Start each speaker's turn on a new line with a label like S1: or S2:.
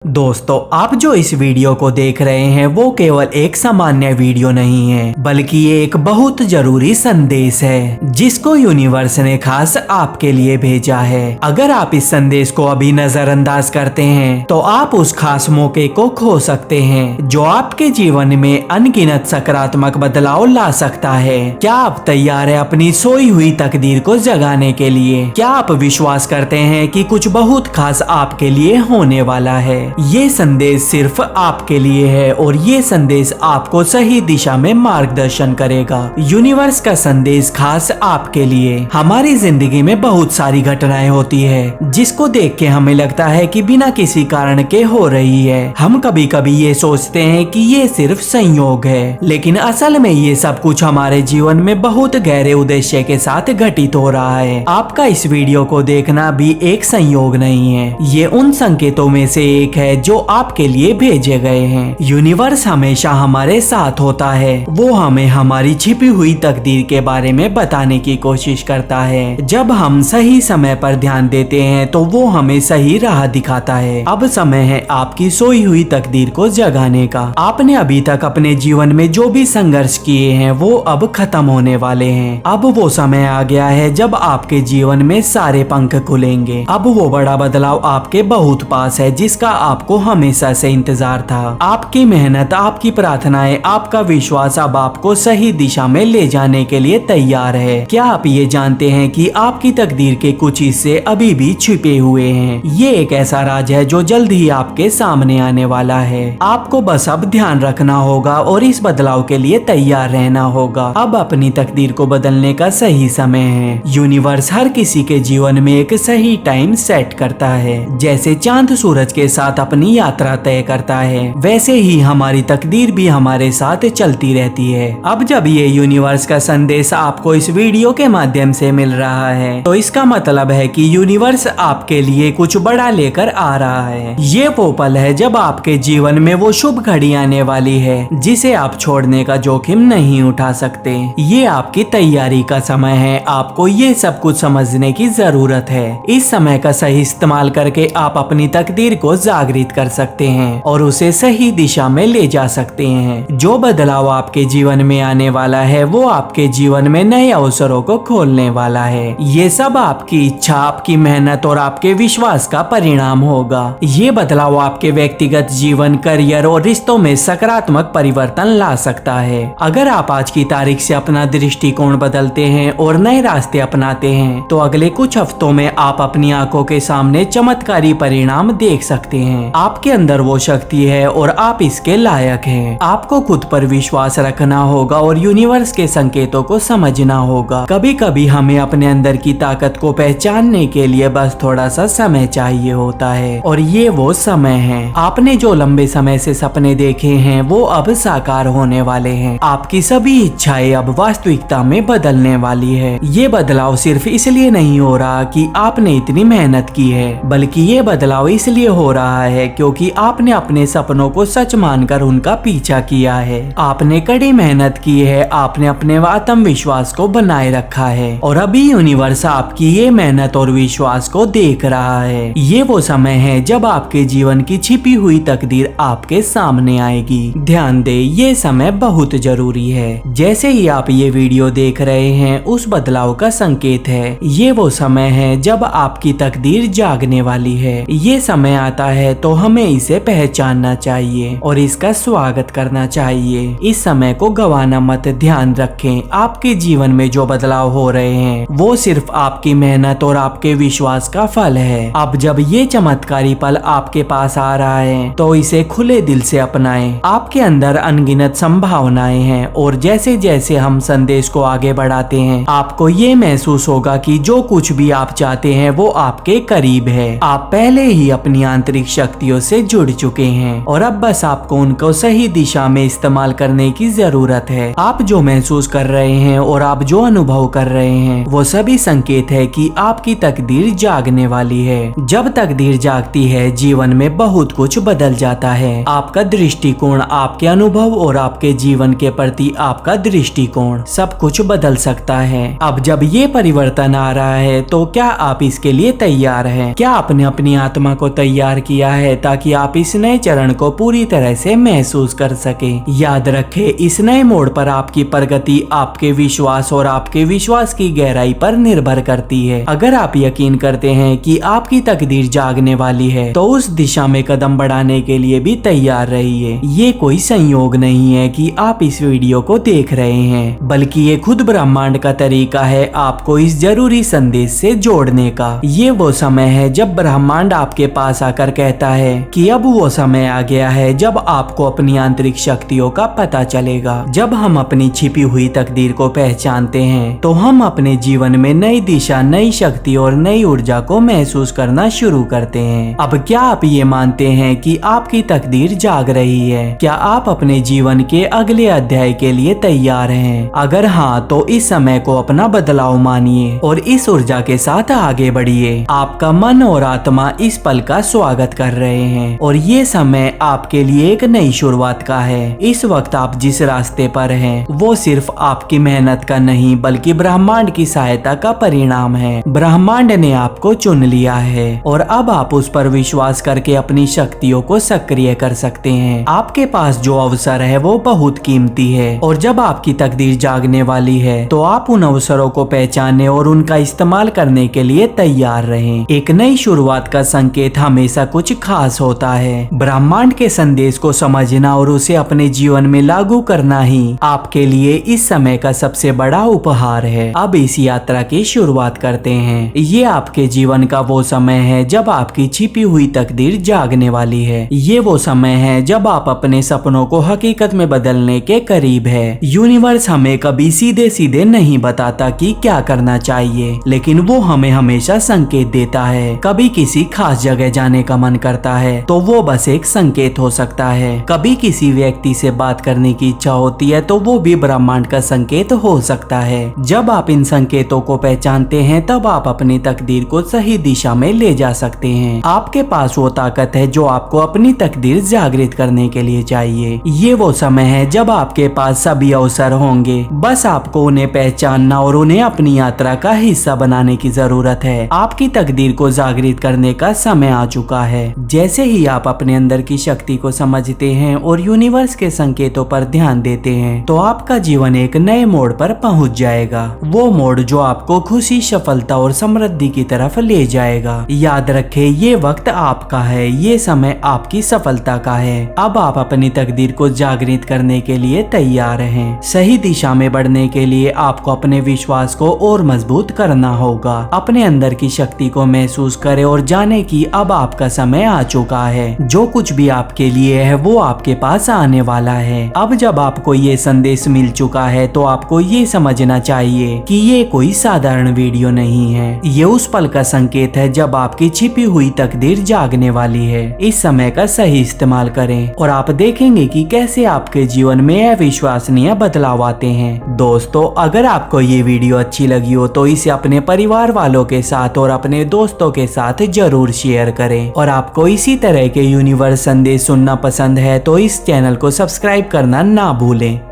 S1: दोस्तों, आप जो इस वीडियो को देख रहे हैं वो केवल एक सामान्य वीडियो नहीं है, बल्कि ये एक बहुत जरूरी संदेश है जिसको यूनिवर्स ने खास आपके लिए भेजा है। अगर आप इस संदेश को अभी नजरअंदाज करते हैं तो आप उस खास मौके को खो सकते हैं जो आपके जीवन में अनगिनत सकारात्मक बदलाव ला सकता है। क्या आप तैयार हैं अपनी सोई हुई तकदीर को जगाने के लिए? क्या आप विश्वास करते हैं कि कुछ बहुत खास आपके लिए होने वाला है? ये संदेश सिर्फ आपके लिए है और ये संदेश आपको सही दिशा में मार्गदर्शन करेगा। यूनिवर्स का संदेश खास आपके लिए। हमारी जिंदगी में बहुत सारी घटनाएं होती है जिसको देख के हमें लगता है कि बिना किसी कारण के हो रही है। हम कभी कभी ये सोचते हैं कि ये सिर्फ संयोग है, लेकिन असल में ये सब कुछ हमारे जीवन में बहुत गहरे उद्देश्य के साथ घटित हो रहा है। आपका इस वीडियो को देखना भी एक संयोग नहीं है, ये उन संकेतों में से एक है जो आपके लिए भेजे गए हैं। यूनिवर्स हमेशा हमारे साथ होता है। वो हमें हमारी छिपी हुई तकदीर के बारे में बताने की कोशिश करता है। जब हम सही समय पर ध्यान देते हैं तो वो हमें सही राह दिखाता है। अब समय है आपकी सोई हुई तकदीर को जगाने का। आपने अभी तक अपने जीवन में जो भी संघर्ष किए हैं वो अब खत्म होने वाले हैं। अब वो समय आ गया है जब आपके जीवन में सारे पंख खुलेंगे। अब वो बड़ा बदलाव आपके बहुत पास है जिसका आपको हमेशा से इंतजार था। आपकी मेहनत, आपकी प्रार्थनाएं, आपका विश्वास अब आपको सही दिशा में ले जाने के लिए तैयार है। क्या आप ये जानते हैं कि आपकी तकदीर के कुछ हिस्से अभी भी छिपे हुए हैं? ये एक ऐसा राज है जो जल्द ही आपके सामने आने वाला है। आपको बस अब ध्यान रखना होगा और इस बदलाव के लिए तैयार रहना होगा। अब अपनी तकदीर को बदलने का सही समय है। यूनिवर्स हर किसी के जीवन में एक सही टाइम सेट करता है। जैसे चांद सूरज के साथ अपनी यात्रा तय करता है, वैसे ही हमारी तकदीर भी हमारे साथ चलती रहती है। अब जब ये यूनिवर्स का संदेश आपको इस वीडियो के माध्यम से मिल रहा है तो इसका मतलब है कि यूनिवर्स आपके लिए कुछ बड़ा लेकर आ रहा है। ये वो पल है जब आपके जीवन में वो शुभ घड़ी आने वाली है जिसे आप छोड़ने का जोखिम नहीं उठा सकते। ये आपकी तैयारी का समय है। आपको ये सब कुछ समझने की जरूरत है। इस समय का सही इस्तेमाल करके आप अपनी तकदीर को जागृत कर सकते हैं और उसे सही दिशा में ले जा सकते हैं। जो बदलाव आपके जीवन में आने वाला है वो आपके जीवन में नए अवसरों को खोलने वाला है। ये सब आपकी इच्छा, आपकी मेहनत और आपके विश्वास का परिणाम होगा। ये बदलाव आपके व्यक्तिगत जीवन, करियर और रिश्तों में सकारात्मक परिवर्तन ला सकता है। अगर आप आज की तारीख से अपना दृष्टिकोण बदलते हैं और नए रास्ते अपनाते हैं तो अगले कुछ हफ्तों में आप अपनी आंखों के सामने चमत्कारी परिणाम देख सकते हैं। आपके अंदर वो शक्ति है और आप इसके लायक हैं। आपको खुद पर विश्वास रखना होगा और यूनिवर्स के संकेतों को समझना होगा। कभी कभी हमें अपने अंदर की ताकत को पहचानने के लिए बस थोड़ा सा समय चाहिए होता है और ये वो समय है। आपने जो लंबे समय से सपने देखे हैं वो अब साकार होने वाले हैं। आपकी सभी इच्छाएं अब वास्तविकता में बदलने वाली है। ये बदलाव सिर्फ इसलिए नहीं हो रहा कि आपने इतनी मेहनत की है, बल्कि ये बदलाव इसलिए हो रहा है क्योंकि आपने अपने सपनों को सच मानकर उनका पीछा किया है। आपने कड़ी मेहनत की है। आपने अपने आत्मविश्वास को बनाए रखा है और अभी यूनिवर्स आपकी ये मेहनत और विश्वास को देख रहा है। ये वो समय है जब आपके जीवन की छिपी हुई तकदीर आपके सामने आएगी। ध्यान दे, ये समय बहुत जरूरी है। जैसे ही आप ये वीडियो देख रहे हैं उस बदलाव का संकेत है। ये वो समय है जब आपकी तकदीर जागने वाली है। ये समय आता है तो हमें इसे पहचानना चाहिए और इसका स्वागत करना चाहिए। इस समय को गवाना मत। ध्यान रखें, आपके जीवन में जो बदलाव हो रहे हैं वो सिर्फ आपकी मेहनत और आपके विश्वास का फल है। अब जब ये चमत्कारी पल आपके पास आ रहा है तो इसे खुले दिल से अपनाएं। आपके अंदर अनगिनत संभावनाएं हैं और जैसे जैसे हम संदेश को आगे बढ़ाते हैं आपको ये महसूस होगा कि जो कुछ भी आप चाहते हैं वो आपके करीब है। आप पहले ही अपनी आंतरिक शक्तियों से जुड़ चुके हैं और अब बस आपको उनको सही दिशा में इस्तेमाल करने की जरूरत है। आप जो महसूस कर रहे हैं और आप जो अनुभव कर रहे हैं वो सभी संकेत है कि आपकी तकदीर जागने वाली है। जब तकदीर जागती है जीवन में बहुत कुछ बदल जाता है। आपका दृष्टिकोण, आपके अनुभव और आपके जीवन के प्रति आपका दृष्टिकोण सब कुछ बदल सकता है। अब जब ये परिवर्तन आ रहा है तो क्या आप इसके लिए तैयार हैं? क्या आपने अपनी आत्मा को तैयार किया गया है ताकि आप इस नए चरण को पूरी तरह से महसूस कर सके। याद रखें, इस नए मोड़ पर आपकी प्रगति आपके विश्वास और आपके विश्वास की गहराई पर निर्भर करती है। अगर आप यकीन करते हैं कि आपकी तकदीर जागने वाली है तो उस दिशा में कदम बढ़ाने के लिए भी तैयार रहिए। ये कोई संयोग नहीं है कि आप इस वीडियो को देख रहे हैं, बल्कि ये खुद ब्रह्मांड का तरीका है आपको इस जरूरी संदेश से जोड़ने का। ये वो समय है जब ब्रह्मांड आपके पास आकर कहता है कि अब वो समय आ गया है जब आपको अपनी आंतरिक शक्तियों का पता चलेगा। जब हम अपनी छिपी हुई तकदीर को पहचानते हैं तो हम अपने जीवन में नई दिशा, नई शक्ति और नई ऊर्जा को महसूस करना शुरू करते हैं। अब क्या आप ये मानते हैं कि आपकी तकदीर जाग रही है? क्या आप अपने जीवन के अगले अध्याय के लिए तैयार हैं? अगर हाँ, तो इस समय को अपना बदलाव मानिए और इस ऊर्जा के साथ आगे बढ़िए। आपका मन और आत्मा इस पल का स्वागत कर रहे हैं और ये समय आपके लिए एक नई शुरुआत का है। इस वक्त आप जिस रास्ते पर हैं, वो सिर्फ आपकी मेहनत का नहीं बल्कि ब्रह्मांड की सहायता का परिणाम है। ब्रह्मांड ने आपको चुन लिया है और अब आप उस पर विश्वास करके अपनी शक्तियों को सक्रिय कर सकते हैं। आपके पास जो अवसर है वो बहुत कीमती है और जब आपकी तकदीर जागने वाली है तो आप उन अवसरों को पहचानने और उनका इस्तेमाल करने के लिए तैयार रहें। एक नई शुरुआत का संकेत हमेशा कुछ खास होता है। ब्रह्मांड के संदेश को समझना और उसे अपने जीवन में लागू करना ही आपके लिए इस समय का सबसे बड़ा उपहार है। अब इस यात्रा की शुरुआत करते हैं। ये आपके जीवन का वो समय है जब आपकी छिपी हुई तकदीर जागने वाली है। ये वो समय है जब आप अपने सपनों को हकीकत में बदलने के करीब है। यूनिवर्स हमें कभी सीधे सीधे नहीं बताता कि क्या करना चाहिए, लेकिन वो हमें हमेशा संकेत देता है। कभी किसी खास जगह जाने का मन करता है तो वो बस एक संकेत हो सकता है। कभी किसी व्यक्ति से बात करने की इच्छा होती है तो वो भी ब्रह्मांड का संकेत हो सकता है। जब आप इन संकेतों को पहचानते हैं तब आप अपनी तकदीर को सही दिशा में ले जा सकते हैं। आपके पास वो ताकत है जो आपको अपनी तकदीर जागृत करने के लिए चाहिए। ये वो समय है जब आपके पास सभी अवसर होंगे, बस आपको उन्हें पहचानना और उन्हें अपनी यात्रा का हिस्सा बनाने की जरूरत है। आपकी तकदीर को जागृत करने का समय आ चुका है। जैसे ही आप अपने अंदर की शक्ति को समझते हैं और यूनिवर्स के संकेतों पर ध्यान देते हैं तो आपका जीवन एक नए मोड़ पर पहुंच जाएगा। वो मोड़ जो आपको खुशी, सफलता और समृद्धि की तरफ ले जाएगा। याद रखें, ये वक्त आपका है, ये समय आपकी सफलता का है। अब आप अपनी तकदीर को जागृत करने के लिए तैयार हैं। सही दिशा में बढ़ने के लिए आपको अपने विश्वास को और मजबूत करना होगा। अपने अंदर की शक्ति को महसूस करें और जाने कि अब आपका समय आ चुका है। जो कुछ भी आपके लिए है वो आपके पास आने वाला है। अब जब आपको ये संदेश मिल चुका है तो आपको ये समझना चाहिए कि ये कोई साधारण वीडियो नहीं है। ये उस पल का संकेत है जब आपकी छिपी हुई तकदीर जागने वाली है। इस समय का सही इस्तेमाल करें और आप देखेंगे कि कैसे आपके जीवन में अविश्वसनीय बदलाव आते हैं। दोस्तों, अगर आपको ये वीडियो अच्छी लगी हो तो इसे अपने परिवार वालों के साथ और अपने दोस्तों के साथ जरूर शेयर करें। और आपको इसी तरह के यूनिवर्स संदेश सुनना पसंद है तो इस चैनल को सब्सक्राइब करना ना भूलें।